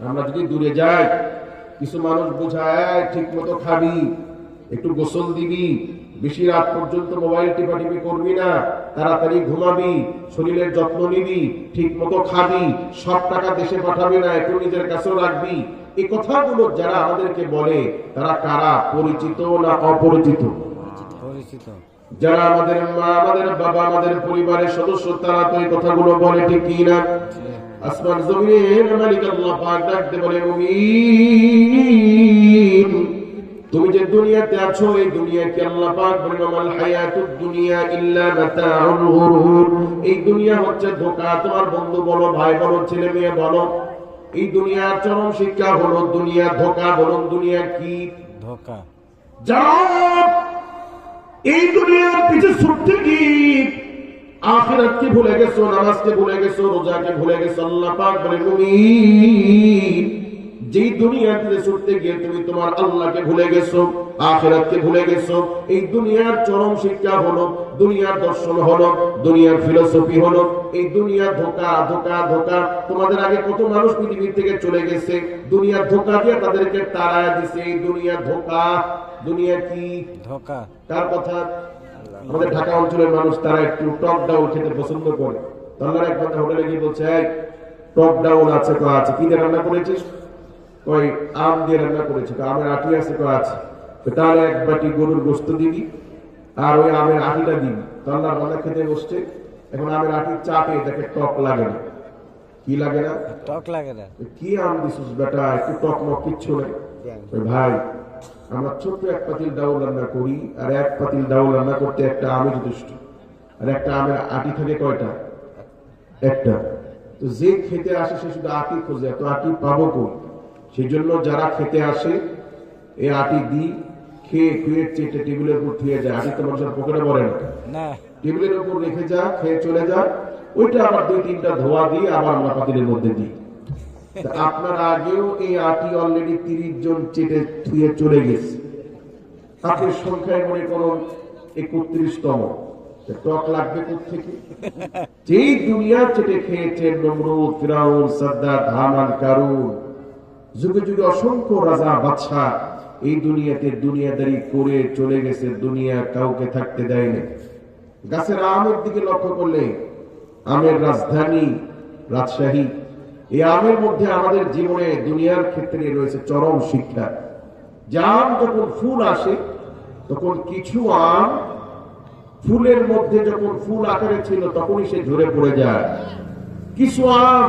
আমরা যদি দূরে যাই, কিছু মানুষ বোঝায় ঠিক মতো খাবি, একটু গোসল দিবি, বেশি রাত পর্যন্ত মোবাইল টিপাটিপি করবি না, তাড়াতাড়ি ঘুমাবি, শরীরের যত্ন নিবি, ঠিক মতো খাবি, সব টাকা দেশে পাঠাবি না, একটু নিজের কাছেও রাখবি। এই কথাগুলো যারা আমাদেরকে বলে তারা কারা, পরিচিত না অপরিচিত? পরিচিত। যারা আমাদের মা, আমাদের বাবা, আমাদের পরিবারের সদস্য, তারা তো এই কথাগুলো বলে, ঠিক কি না? আসমান জমিনের মালিক আল্লাহ পাক ডাকতে বলে, মুমিন, তুমি যে দুনিয়াতে আছো, এই দুনিয়াকে আল্লাহ পাক বলেন, মাল হায়াতুদ দুনিয়া ইল্লা মাতাউল গুরুর। এই দুনিয়া হচ্ছে ধোঁকা। তোমার বন্ধু বলো, ভাই বলো, ছেলে মেয়ে বলো, এই দুনিয়ার চরম শিক্ষা হলো দুনিয়া ধোঁকা। বলুন দুনিয়া কি? ধোঁকা। যারা এই দুনিয়ার পিছে ছুটতে গিয়ে আখিরাতকে ভুলে গেছো, নামাজকে ভুলে গেছো, রোজাকে ভুলে গেছো, আল্লাহ পাক বলেন, মুমিন, যেই দুনিয়াতে ছুটতে গিয়ে তুমি তোমার আল্লাহকে ভুলে গেছো, আখিরাতকে ভুলে গেছো, এই দুনিয়ার চরম শিক্ষা হলো, দুনিয়ার দর্শন হলো, দুনিয়ার ফিলোসফি হলো, এই দুনিয়া ধোঁকা, ধোঁকা, ধোঁকা। তোমাদের আগে কত মানুষ পৃথিবী থেকে চলে গেছে, দুনিয়ার ধোঁকা দিয়ে তাদেরকে তাড়ায় দিছে। এই দুনিয়া ধোঁকা। দুনিয়া কি? ধোঁকা। কার কথা? আমাদের ঢাকা অঞ্চলের মানুষ, তারা একটু টক ডাউল খেতে পছন্দ করে। তাহলে এক কথা হোটেলে গিয়ে বলছে, এই টক ডাউল আছে? তো আছে। কি দিয়ে রান্না করেছিস? কই আম দিয়ে রান্না করেছে। তো আমের আটি আছে? তো আছে। তাহলে এক বাটি গরুর গোস্ত দিবি আর ওই আমের আটিটা দিবি। তাহলে রান্না খেতে বসছে, এখন আমের আটির চাপে দেখে টক লাগে না। কি লাগে না? টক লাগে না। কি আম দিছিস বেটা, একটু টক মক কিচ্ছু নেই। ভাই, আমরা ছোট্ট এক পাতিল ডাউল রান্না করি, আর এক পাতিল ডাউল রান্না করতে একটা আমে যথেষ্ট। আর একটা আমের আটি থাকে কয়টা? একটা। তো যে খেতে আসে সে শুধু আটি খোঁজে, এত আটি পাবো কই? সেই জন্য যারা খেতে আসে, এই আটি দিই, খেয়ে খুয়ে চেটে টেবিলের উপর থুয়ে যায়। আটি তো মানুষের পকেটে পড়ে না, টেবিলের উপর রেখে যা, খেয়ে চলে যা। ওইটা আবার 2-3টা ধোয়া দিয়ে আবার আমরা পাতিলের মধ্যে দিই। আপনার আগেও এই আটি অলরেডি 30 জন চেটে ধুয়ে চলে গেছে। আপনি সংখ্যায় মনে করুন 31তম। টক লাগবে কোথেকে? যেই দুনিয়া চেটে খেয়েছেন নমরুদ, ফিরাউন, সাদ্দাত, হামান, কারুন, যুগে যুগে অসংখ্য রাজা বাদশা এই দুনিয়াতে দুনিয়াদারি করে চলে গেছে, দুনিয়া কাউকে থাকতে দেয়নি। গাছের আমের দিকে লক্ষ্য করলে, আমের রাজধানী রাজশাহী, এই আমের মধ্যে আমাদের জীবনে দুনিয়ার ক্ষেত্রে রয়েছে চরম শিক্ষা। জাম যখন ফুল আসে, তখন কিছু আম ফুলের মধ্যে যখন ফুল আকারে ছিল তখনই সে ঝরে পড়ে যায়। কিছু আম